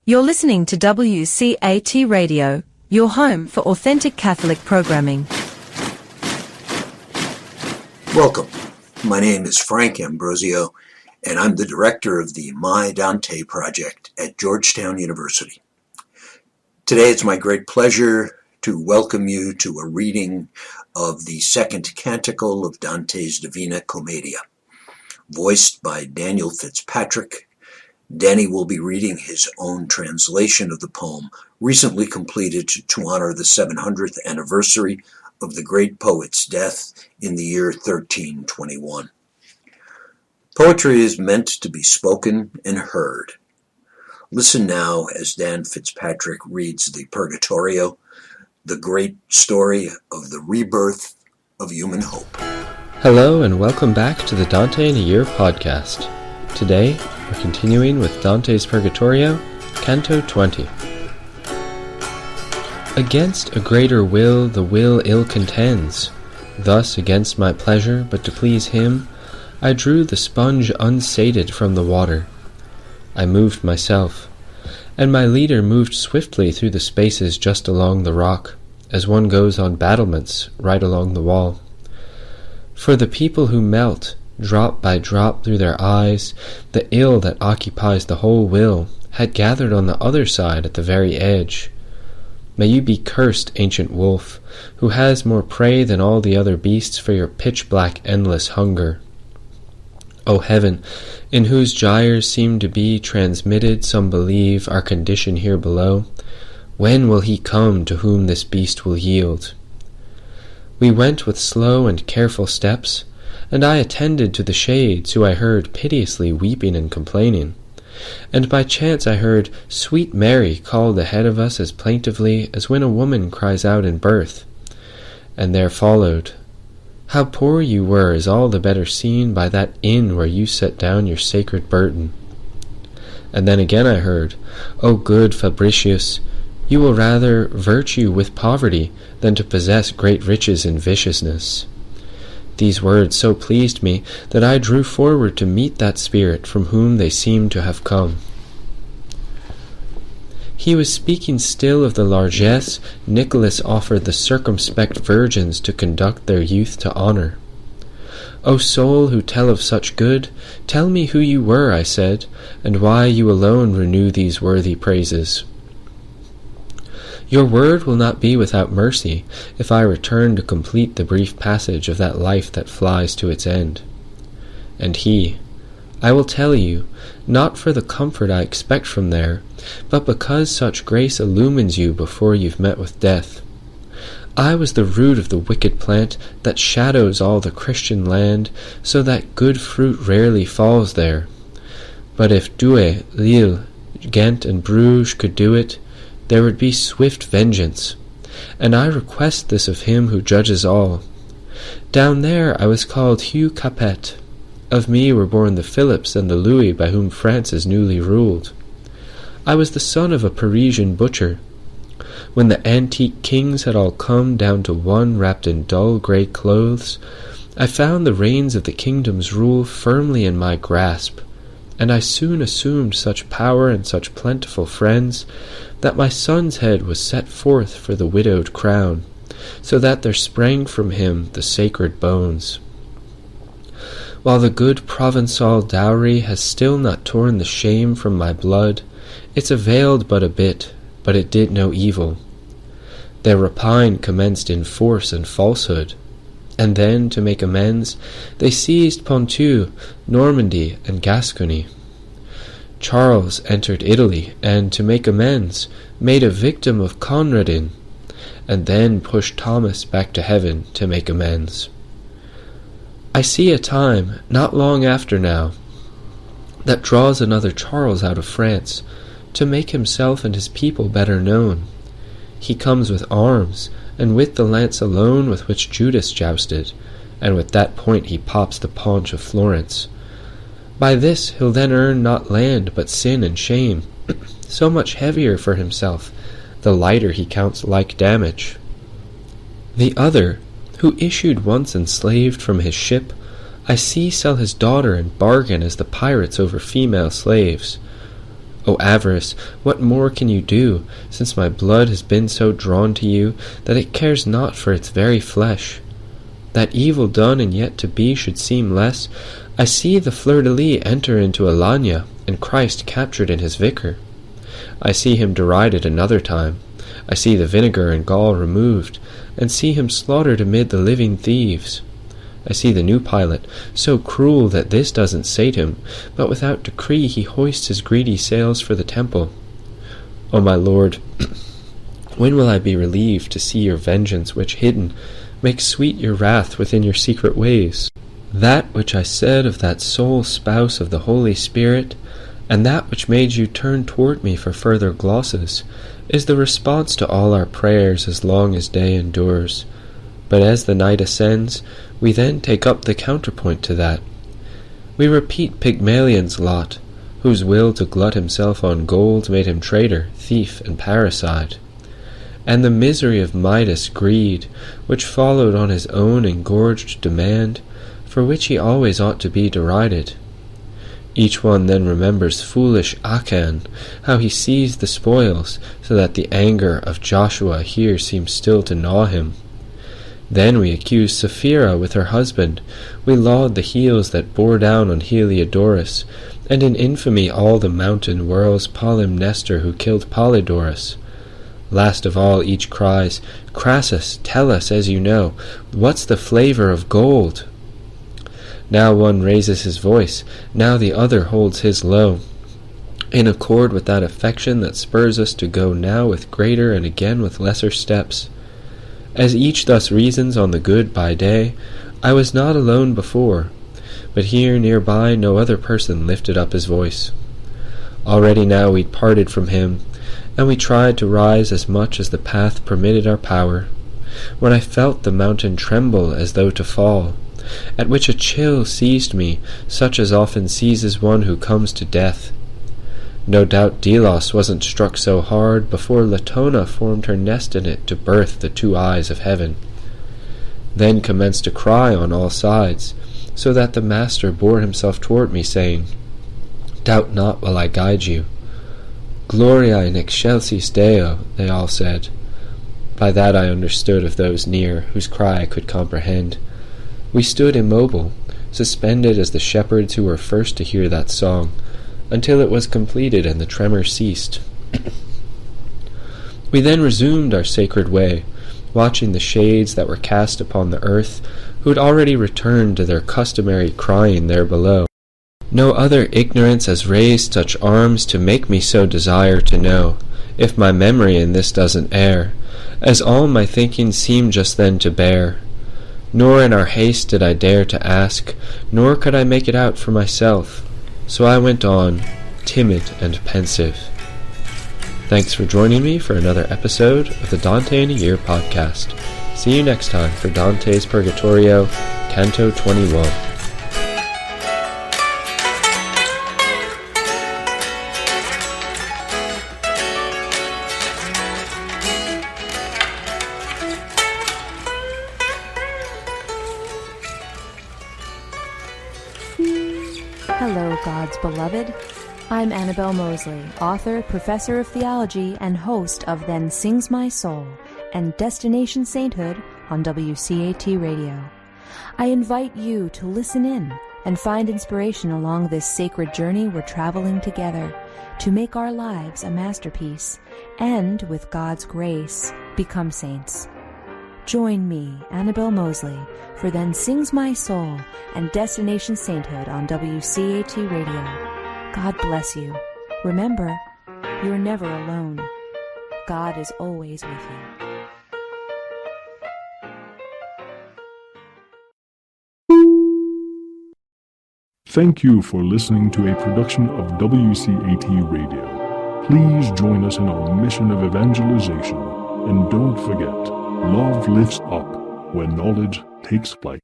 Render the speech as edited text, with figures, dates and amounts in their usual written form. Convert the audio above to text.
You're listening to WCAT Radio, your home for authentic Catholic programming. Welcome. My name is Frank Ambrosio, and I'm the director of the My Dante project at Georgetown University. Today it's my great pleasure to welcome you to a reading of the second canticle of Dante's Divina Commedia, voiced by Daniel Fitzpatrick. Danny will be reading his own translation of the poem, recently completed to honor the 700th anniversary of the great poet's death in the year 1321. Poetry is meant to be spoken and heard. Listen now as Dan Fitzpatrick reads the Purgatorio, the great story of the rebirth of human hope. Hello and welcome back to the Dante in a Year podcast. Today, we're continuing with Dante's Purgatorio, Canto 20. Against a greater will the will ill contends. Thus, against my pleasure, but to please him, I drew the sponge unsated from the water. I moved myself, and my leader moved swiftly through the spaces just along the rock, as one goes on battlements right along the wall. For the people who melt, drop by drop through their eyes, the ill that occupies the whole will, had gathered on the other side at the very edge. May you be cursed, ancient wolf, who has more prey than all the other beasts for your pitch-black endless hunger. O heaven, in whose gyres seem to be transmitted, some believe, our condition here below, when will he come to whom this beast will yield? We went with slow and careful steps, and I attended to the shades, who I heard piteously weeping and complaining. And by chance I heard sweet Mary called ahead of us as plaintively as when a woman cries out in birth. And there followed, how poor you were is all the better seen by that inn where you set down your sacred burden. And then again I heard, O good Fabricius, you will rather virtue with poverty than to possess great riches in viciousness. These words so pleased me that I drew forward to meet that spirit from whom they seemed to have come. He was speaking still of the largesse Nicholas offered the circumspect virgins to conduct their youth to honor. O soul who tell of such good, tell me who you were, I said, and why you alone renew these worthy praises. Your word will not be without mercy if I return to complete the brief passage of that life that flies to its end. And he, I will tell you, not for the comfort I expect from there, but because such grace illumines you before you've met with death. I was the root of the wicked plant that shadows all the Christian land, so that good fruit rarely falls there. But if Douai, Lille, Ghent, and Bruges could do it, there would be swift vengeance, and I request this of him who judges all. Down there I was called Hugh Capet. Of me were born the Philips and the Louis by whom France is newly ruled. I was the son of a Parisian butcher. When the antique kings had all come down to one wrapped in dull grey clothes, I found the reins of the kingdom's rule firmly in my grasp, and I soon assumed such power and such plentiful friends that my son's head was set forth for the widowed crown, so that there sprang from him the sacred bones. While the good Provençal dowry has still not torn the shame from my blood, it's availed but a bit, but it did no evil. Their rapine commenced in force and falsehood, and then, to make amends, they seized Ponthieu, Normandy, and Gascony. Charles entered Italy, and, to make amends, made a victim of Conradin, and then pushed Thomas back to heaven to make amends. I see a time, not long after now, that draws another Charles out of France, to make himself and his people better known. He comes with arms, and with the lance alone with which Judas jousted, and with that point he pops the paunch of Florence. By this he'll then earn not land but sin and shame, so much heavier for himself, the lighter he counts like damage. The other, who issued once enslaved from his ship, I see sell his daughter and bargain as the pirates over female slaves. O avarice, what more can you do, since my blood has been so drawn to you that it cares not for its very flesh? That evil done and yet to be should seem less. I see the fleur-de-lis enter into Alagna, and Christ captured in his vicar. I see him derided another time. I see the vinegar and gall removed, and see him slaughtered amid the living thieves. I see the new Pilate, so cruel that this doesn't sate him, but without decree he hoists his greedy sails for the temple. O my Lord, when will I be relieved to see your vengeance which hidden makes sweet your wrath within your secret ways? That which I said of that sole spouse of the Holy Spirit, and that which made you turn toward me for further glosses, is the response to all our prayers as long as day endures. But as the night ascends, we then take up the counterpoint to that. We repeat Pygmalion's lot, whose will to glut himself on gold made him traitor, thief, and parricide, and the misery of Midas' greed, which followed on his own engorged demand, for which he always ought to be derided. Each one then remembers foolish Achan, how he seized the spoils, so that the anger of Joshua here seems still to gnaw him. Then we accuse Sapphira with her husband. We laud the heels that bore down on Heliodorus, and in infamy all the mountain whirls Polymnestor who killed Polydorus. Last of all each cries, Crassus, tell us, as you know, what's the flavor of gold? Now one raises his voice, now the other holds his low, in accord with that affection that spurs us to go now with greater and again with lesser steps. As each thus reasons on the good by day, I was not alone before, but here near by no other person lifted up his voice. Already now we'd parted from him, and we tried to rise as much as the path permitted our power, when I felt the mountain tremble as though to fall, at which a chill seized me, such as often seizes one who comes to death. No doubt Delos wasn't struck so hard before Latona formed her nest in it to birth the two eyes of heaven. Then commenced a cry on all sides, so that the master bore himself toward me, saying, Doubt not while I guide you. Gloria in excelsis Deo, they all said. By that I understood of those near, whose cry I could comprehend. We stood immobile, suspended as the shepherds who were first to hear that song, until it was completed and the tremor ceased. We then resumed our sacred way, watching the shades that were cast upon the earth, who had already returned to their customary crying there below. No other ignorance has raised such arms to make me so desire to know, if my memory in this doesn't err, as all my thinking seemed just then to bear. Nor in our haste did I dare to ask, nor could I make it out for myself. So I went on, timid and pensive. Thanks for joining me for another episode of the Dante in a Year podcast. See you next time for Dante's Purgatorio, Canto 21. Hello, God's beloved. I'm Annabelle Mosley, author, professor of theology, and host of Then Sings My Soul and Destination Sainthood on WCAT Radio. I invite you to listen in and find inspiration along this sacred journey we're traveling together to make our lives a masterpiece and, with God's grace, become saints. Join me, Annabelle Mosley, for Then Sings My Soul and Destination Sainthood on WCAT Radio. God bless you. Remember, you're never alone. God is always with you. Thank you for listening to a production of WCAT Radio. Please join us in our mission of evangelization. And don't forget, love lifts up when knowledge takes flight.